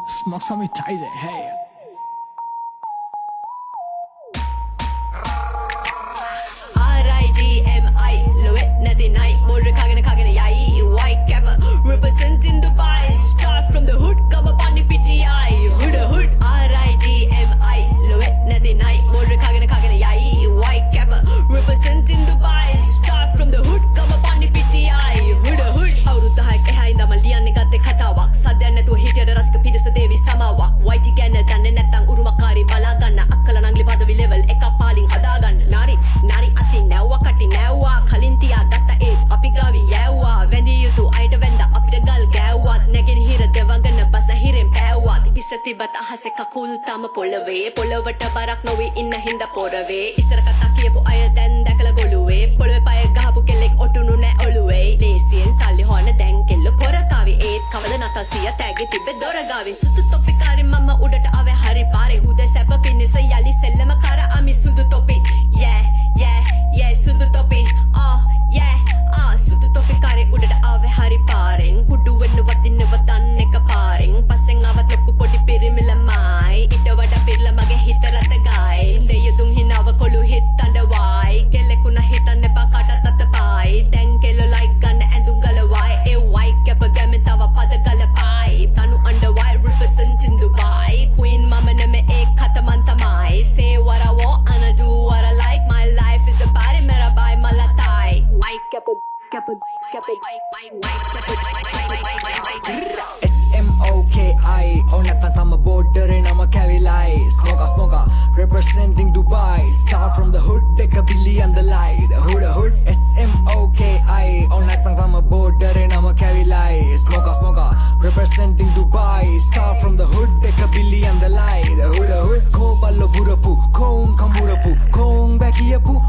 smoke some ties hey RIDMI low it natty night more kagana yai white cap representing Dubai start from the hood come up on the PTI hood RIDMI low it natty night more kagana yai white cap representing Dubai start from the hood come up on the PTI hood අවුරුද්ද 6ක එහා ඉඳම ලියන්නේ ගත්තේ කතාවක් සද්දයක් නැතුව හිටියට රසික පිටස දේවි සමාවක් white ගැන දන්නේ නැත්නම් උරුමකාරී බලා ගන්න අක්කල නංගලි පදවි level එකක් පාලින් හදා ගන්න නාරි අති නැව්වා කටි නැව්වා කලින් තියා ගත්ත ඒත් අපි ගාවි යැව්වා වැඳිය යුතු අයට වැඳ අපිට ගල් ගෑව්වත් නැගෙන හිර දෙවඟන බස හිරෙන් පෑව්වත් ඉස තිබත් අහසේ කකුල් තම පොළවට බරක් නොවි ඉන්න හින්දා පොරවේ ඉස්සර කතා කියපු අය දැන් දැකලා ගොළුවේ පොළවේ පය ගහපු කෙල්ලෙක් ඔටුනු නැ ඔළුවේ ලේසියෙන් සල්ලි හොන දැන් කෙල්ල පොරකාවි ඒත් කවද නැත සිය තෑගි තිබ්බේ දොර ගාවින් සුදු තොපි කාරි මම උඩට ආවේ හරි පාරේ හුදේ සැප පිනිස යලි සෙල්ලම කර අමි සුදු තොපි yeah සුදු තොපි සුදු තොපි කාරි උඩට ආවේ හරි පාරෙන් කුඩු වෙන්න වදින්න වදන් එක පාරෙන් පස්සෙන් ආවත් ලොකු පොඩි පිරිමි ළමයි ඊට වඩා පිරලා මගේ හිත රට ගායි දෙයදුන් හිනාව කොළු හිත අඬවයි කෙලෙකුණ හිතන්න එපා කාටත් අතපයි දැන් කෙල්ල ලයික් ගන්න ඇඳුම් ගලවයි ඒ white cap ගැමෙන් තව පද ගලපයි තනු අඬවයි representing Dubai queen mama නෙමෙ ඒ කතමන් තමයි say what I want and I do what I like my life is a party mera bye malatai white cap SMOKI on at the border in a Kavilai smoker representing Dubai start from the hood take a billy and the light hood SMOKI on at the border in a Kavilai smoker representing Dubai start from the hood take a billy and the light hood Kobalo burapu kong kamurapu kong bakiapu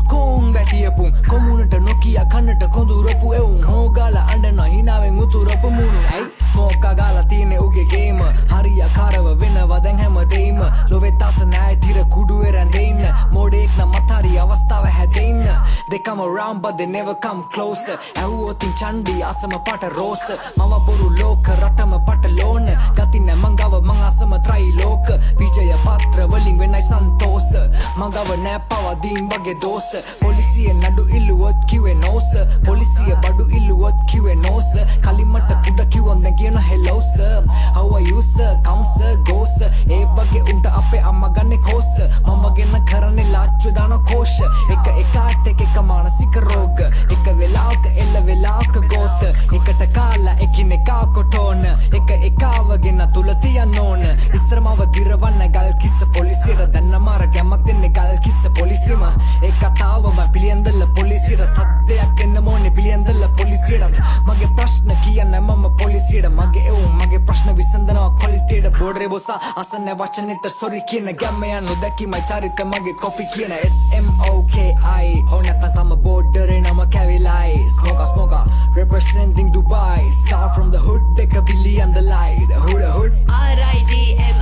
komunata nokia kanata kondurapu eun hogala andana hinawen uturapu munu ai smoke gala tine uge game hariya karava wenawa den හැමදේම ලොවේ තස නැයි තිර කුඩු එරඳින්න මොඩෙක් නම් මතරි අවස්ථාව හැදෙන්න they come around but they never come closer ඇහුවොත් චණ්ඩි අසම පට රෝස මම බොරු ලෝක රටම පට ලෝන ගතින මංගව මං අසම ත්‍රිලෝක විජය පත්‍ර වලින් වෙනයි සන්තෝෂ මංගව නෑ පවදීන් වගේ දෝස පොලිසිය නඩු ඉල්ලුවොත් කිව්වේ නෝස පොලිසිය බඩු ඉල්ලුවොත් කිව්වේ නෝස කලිමට කුඩ කිව්වම් දැන් කියන hello sir how are you sir come sir go sir ඒ වගේ උන්ට අපේ අම්මා ගන්නේ කෝස් මම ගෙන කරන්නේ ලාච්චු දාන කෝෂ එක එකාට එක මානසික රෝග එක වෙලාවක එල්ල වෙලාවක ගෝත එකට කාලා එකිනෙකා කොටෝන එක එකාවගෙන තුල තියන්න ඕන ඉස්සරමව දිරවන්න ගල් කිස්ස පොලිසියට දැන්න මාර ගැමක් දෙන්නේ ගල් කිස්ස පොලිසියම ඒ කතාවම පිළියන්දල පොලිසියට සත්‍යයක් දෙන්න ඕනේ පිළියන්දල පොලිසියට මගේ ප්‍රශ්න කියන්න මම පොලිසියට මගේ එවුන් මගේ ප්‍රශ්න විසඳනවා කොලිටියට බෝඩරේ බොසා අසන්න වචනෙට සොරි කියන ගැම්ම යන නොදැකීමයි චරිත මගේ කොපි කියන SMOKI on at the border in a Kavilai smoker representing Dubai start from the hood take a billy and the light hood RIDMI